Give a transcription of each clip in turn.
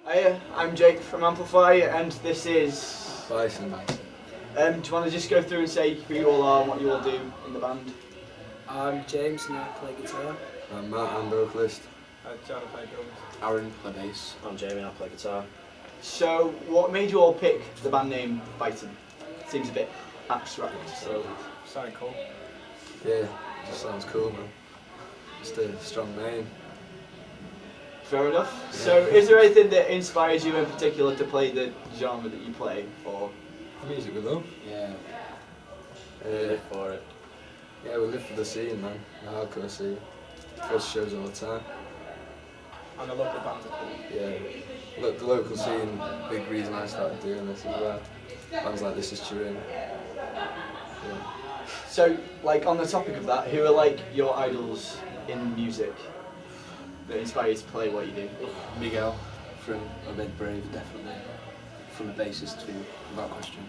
Hiya, I'm Jake from Amplify, and this is Bison. do you want to just go through and say who you all are and what you all do in the band? I'm James and I play guitar. I'm Matt, I'm vocalist. John, I play drums. Aaron, play bass. I'm Jamie, I play guitar. So, what made you all pick the band name Bison? Seems a bit abstract. So, Sounding cool. Yeah, just sounds cool, man. Just a strong name. fair enough. So, is there anything that inspires you in particular to play the genre that you play, or? The music we love. Yeah. Uh, Live for it. yeah, we live for the scene, man. The hardcore scene. Go to shows all the time. And the local bands are cool. Yeah. Look, the local scene, big reason I started doing this as well. Bands like This Is Turin. Yeah. So, like on the topic of that, who are like your idols in music that inspire you to play what you do? Miguel from Obed Brave, definitely. From the bassist too, without question.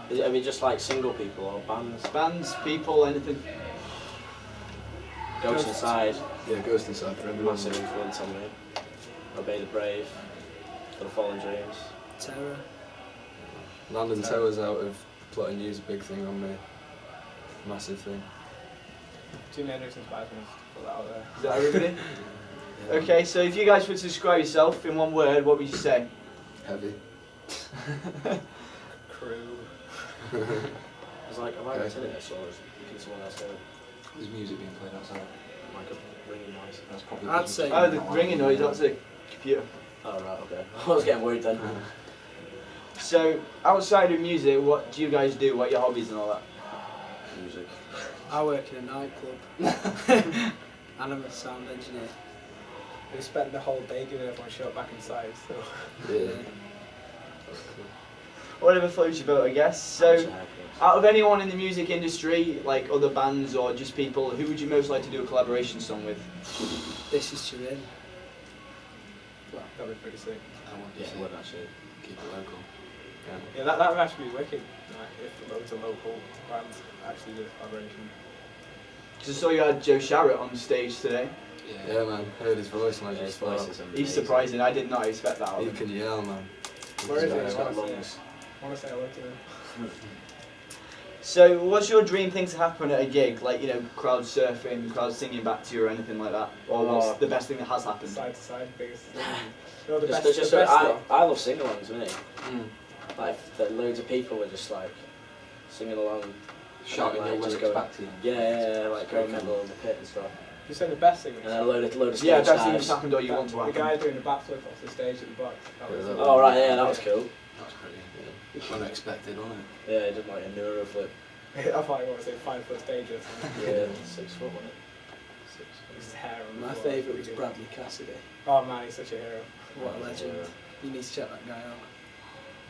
Is it, I mean, just like single people or bands? Bands, people, anything? Ghost Inside, Yeah, Ghost Inside for everyone. massive influence on me. Obey the Brave, For the Fallen Dreams. Terror. Landon Towers out of Plotting U's a big thing on me. Massive thing. Jimi Hendrix inspires me to put that out there. Is that everybody? Okay, so if you guys were to describe yourself in one word, what would you say? Heavy. Crew. It's like, am I Okay. writing this or can someone else do it? There's music being played outside. Like a ringing noise. That's probably. I'd say- Oh, the ringing noise, that's a computer. Oh, right, okay. I was getting worried then. So, outside of music, what do you guys do? What are your hobbies and all that? Music. I work in a nightclub. And I'm a sound engineer. We spent the whole day giving everyone shot back inside, so. Yeah. Whatever floats your boat, I guess. So, out of anyone in the music industry, like other bands or just people, who would you most like to do a collaboration song with? This is Turin. That'd be pretty sick. I want Yeah, to it would actually. keep it local. Yeah, that would actually be wicked. Like, if loads of local bands actually do a collaboration. Because I saw you had Joe Sharrett on stage today. Yeah, man. Heard his voice and I Yeah, his just voice thought, is amazing. He's surprising. I did not expect that. Of he him. can yell, man. Where is he? He's I got wanna lungs. I want to say hello to him. So, what's your dream thing to happen at a gig? Like, you know, crowd surfing, crowd singing back to you or anything like that? Or what's the best thing that has happened? Side to side, biggest thing. No, the Just, best, just, the best thing. I love sing-alongs, really. Like, that loads of people were just like singing along, Shouting like, your just lyrics going, back to you. yeah, like going mental in the pit and stuff. You say the best thing. And then a load of Yeah, stage best thing that's dives. happened or you want to The happen. guy doing the backflip off the stage at the box. That was Yeah, Oh right, yeah, that was cool. That was pretty unexpected, wasn't it? Yeah, he did like a neuro flip. I thought I want to say 5 foot stage or something. Yeah, 6 foot, wasn't it? 6 foot. His hair on the My floor. favourite was Bradley Cassidy. Oh man, he's such a hero. What a legend. You need to check that guy out.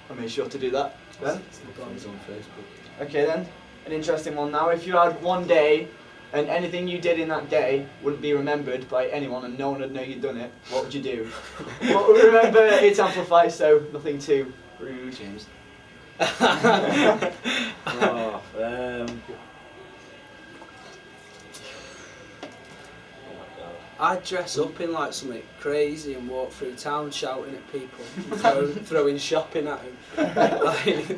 I'll make sure to do that. Then? He's on Facebook. Okay then, an interesting one now. If you had one day and anything you did in that day wouldn't be remembered by anyone and no one would know you'd done it, what would you do? Well, remember, it's Amplify, so nothing too rude. James. Oh, I'd dress up in like something crazy and walk through town shouting at people, and throwing shopping at them. Like,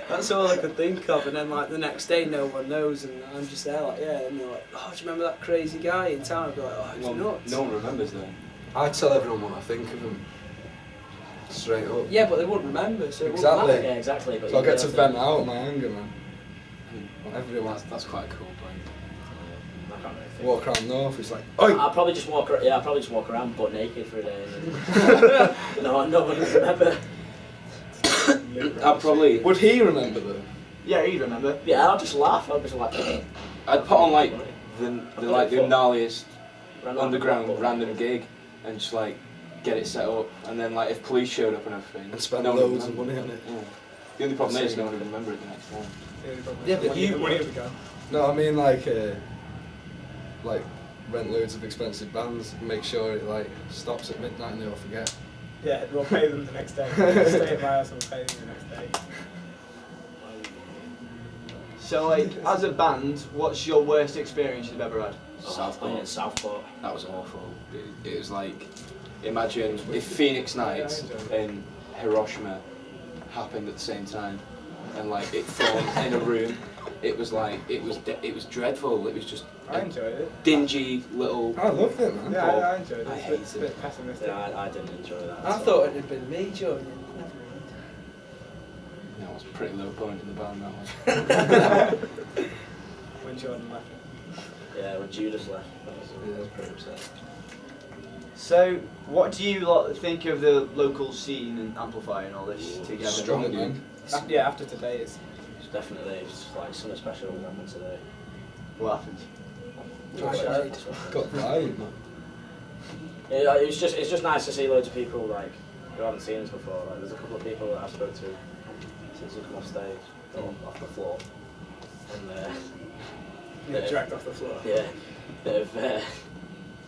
that's all I could think of. And then like the next day, no one knows, and I'm just there like, yeah. And they're like, oh, do you remember that crazy guy in town? I'd be like, oh, he's nuts. No one remembers though. I tell everyone what I think of them. Straight up. Yeah, but they wouldn't remember, so it wouldn't Exactly. matter. yeah, exactly. But So I you get know, to vent out my anger, man. Everyone. That's quite a cool point. I can't really think. Walk around north, it's like, oi! I'll probably just walk. Yeah, I'll probably just walk around butt naked for a day. And no one will remember. I'd probably. Would he remember though? Yeah, you'd remember. Yeah, I'll just laugh. I'll just like. I'd put on like the Foot. gnarliest Random underground butt random naked. gig and just like get it set up, and then like if police showed up and everything, And spend no one would loads of remember. money on it. Yeah. The only problem is no one would remember it the next time. Yeah, but the you- money would go. No, I mean like rent loads of expensive bands, make sure it like stops at midnight and they all forget. Yeah, we'll pay them the next day. Stay at my house and we'll pay them the next day. So, like, as a band, what's your worst experience you've ever had? Playing in Southport. That was awful. It was like imagine if Phoenix Nights and Hiroshima happened at the same time, and like it formed in a room. It was like it was dreadful. It was just I enjoyed it. dingy little. I loved it, man. Yeah, I enjoyed it. I It's hate a bit pessimistic. Yeah, I didn't enjoy that. I thought it had been me joining. That was a pretty low point in the band. That was. When Jordan left. Yeah, when Judas left, I was Yeah. pretty upset. So, what do you lot think of the local scene and Amplify and all this together? Strong, man. Yeah, after today, it's Definitely, it's like something special will happen today. What happened? Got vibe, man. It's just nice to see loads of people like who haven't seen us before. Like, there's a couple of people that I've spoken to since we come off stage, or off the floor, and dragged off the floor. yeah, they've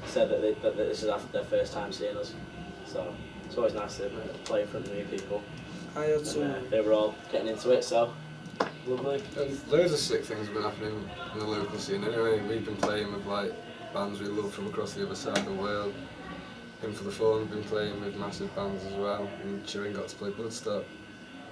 said that this is their first time seeing us. So it's always nice to play in front of new people. I had And, some. they were all getting into it, so lovely. And loads of sick things have been happening in the local scene. Anyway, we've been playing with like bands we love from across the other side of the world. Him for the Fallen have been playing with massive bands as well, and Turin got to play Bloodstock.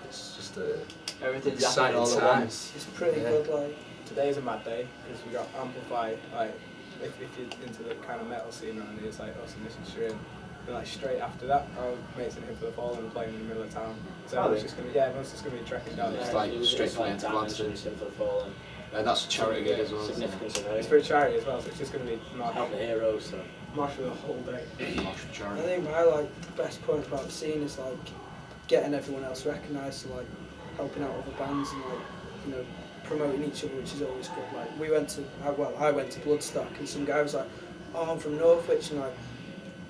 It's just a Everything's exciting happening all at time. once. It's pretty Yeah. good, like. Today's a mad day because we got Amplify. Like, if you're into the kind of metal scene around here, it's like us and this and Shirin. Then like straight after that, our mates and Him for the Fallen are playing in the middle of town. So everyone's just gonna everyone's just gonna be trekking down. It's there. like straight it's from like into Dimensions, Him for the Fallen. And that's a charity gig as well. isn't it? Significance of It's it. for charity as well, so it's just gonna be Help the heroes. So. march for the whole day. March for I charity. think the best point about the scene is like getting everyone else recognised, so like helping out other bands and like, you know, promoting each other, which is always good. Like I went to Bloodstock and some guy was like, oh, I'm from Northwich, and like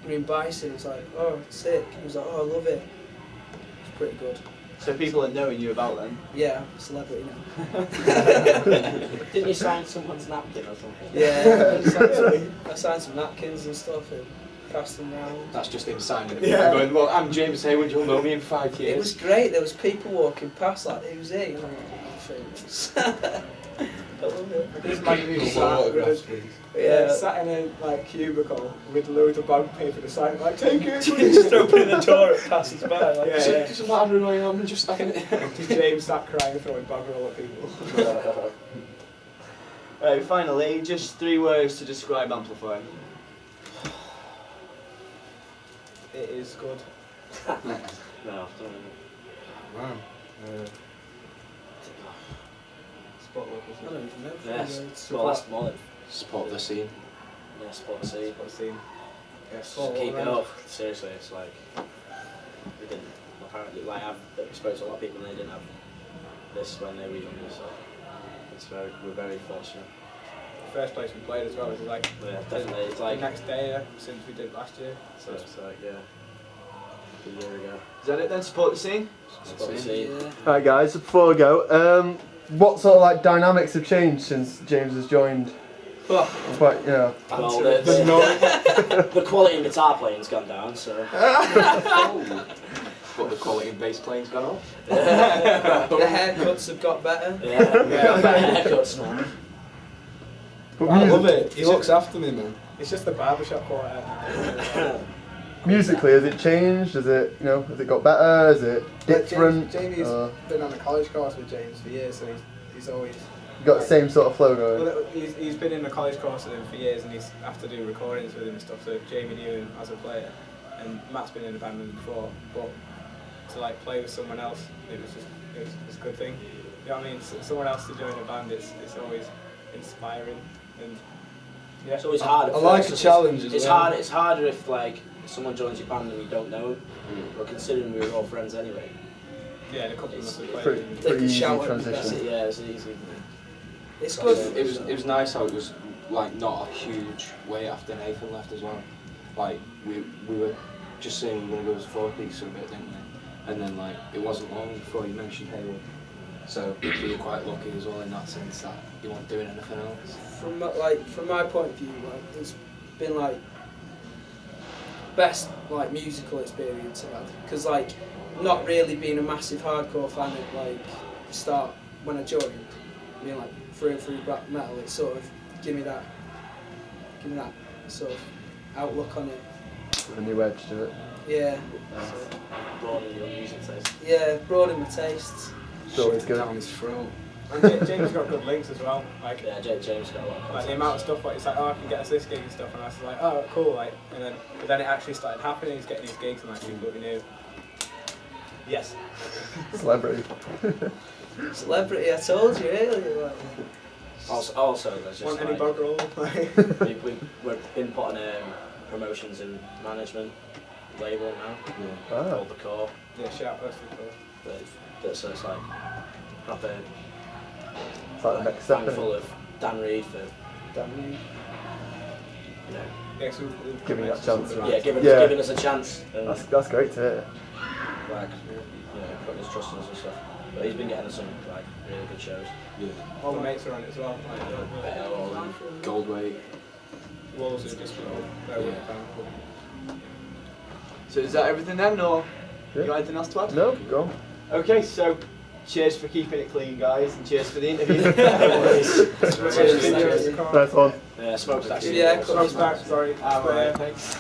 Green Bison was like, oh, sick. He was like, oh, I love it. It's pretty good. So people are knowing you about them. Yeah, I'm a celebrity now. Didn't you sign someone's napkin or something? Yeah, I signed some napkins and stuff and passed them round. That's just him signing it. Yeah. Going, well, I'm James Hayward, you'll know me in 5 years. It was great. There was people walking past like, who's he? And I'm like, oh, famous. I love it. This might be Some sat autographs, please. Yeah. sat in a like cubicle with loads of bond paper to sign. Like, take it. Just opening the door, it passes by. Like, Yeah, So yeah. it doesn't matter who I am, I'm just signing it. Just James sat crying, throwing bog roll at people. Right, finally, just 3 words to describe Amplify. It is good. No, don't Wow. Spot I locals. don't even know. Yes. Words. Well, that's more than Support the scene. sport to see. Spot scene. Yeah, Just spot keep all it around. up. Seriously, it's like we didn't. Apparently, like I've spoke to a lot of people and they didn't have this when they were younger. So we're very fortunate. First place we played as well. It was like Yeah, definitely. It's the like next day since we did last year. so. It's like a year ago. Is that it then? Support the scene? Sport to see. Yeah. Alright guys, before I go, what sort of like dynamics have changed since James has joined? Quite, yeah. Well, The the quality in guitar playing's gone down. So. But the quality in bass playing's gone up. The haircuts have got better. Yeah, better haircuts now. But I love it. He looks after me, man. It's just the barbershop quartet. musically, has it changed? Has it, you know, has it got better? Is it different? Jamie's been on a college course with James for years, so he's always got the same sort of flow going? well, he's been in a college course with him for years, and he's have to do recordings with him and stuff. So Jamie knew him as a player, and Matt's been in a band with him before, but to like play with someone else, it was a good thing. You know what I mean? Someone else to join a band, it's always inspiring, and yeah. It's always hard. at I like first. a challenge as It's well. hard. It's harder if like someone joins your band and you don't know them. But considering we were all friends anyway, Yeah, the couple of us have played. Pretty, with him. pretty easy shout at me, that's transition. it. Yeah, it's easy. It's good. It was nice how it was like not a huge way after Nathan left as well. Like we were just saying we were going to go to 4-piece for a bit, didn't we? And then like it wasn't long before you mentioned Hayward. So we were quite lucky as well in that sense that you weren't doing anything else. From my point of view, like it's been like best like musical experience I've had, because like not really being a massive hardcore fan of like start when I joined, being like through and through black metal, it sort of give me that sort of outlook on it. A new edge to it. Yeah. Broaden your music taste. Yeah, broaden my tastes. It's always Shoved it good. down his throat. And James got good links as well. Like, Yeah, James got a lot of like the contacts. amount of stuff, like it's like, oh, I can get us this gig and stuff, and I was like, oh, cool, like, and then, but then it actually started happening. He's getting these gigs and like people that we knew. Yes. Celebrity. Celebrity, I told you earlier. Like. Also, there's just Want any like, bug roll? we've been putting promotions and management label now Ah. called The Core. Yeah, shout out to the cool. That's so it's like proper. It's like the next step, isn't thankful it? of Dan Reed for Damn. you know Yeah, so Giving that chance. giving us a chance and That's great to hear. like putting his trust in us and stuff. But he's been getting us some like really good shows. Yeah. all the mates are on it as well. Like, Goldweight. Wolves are just very Yeah. cool. So is that everything then, or Yeah. you got anything else to add? No, go on. Okay, so cheers for keeping it clean, guys, and cheers for the interview. Nice one. Yeah, smokes actually. Yeah, Smokes back, sorry. Alright, thanks.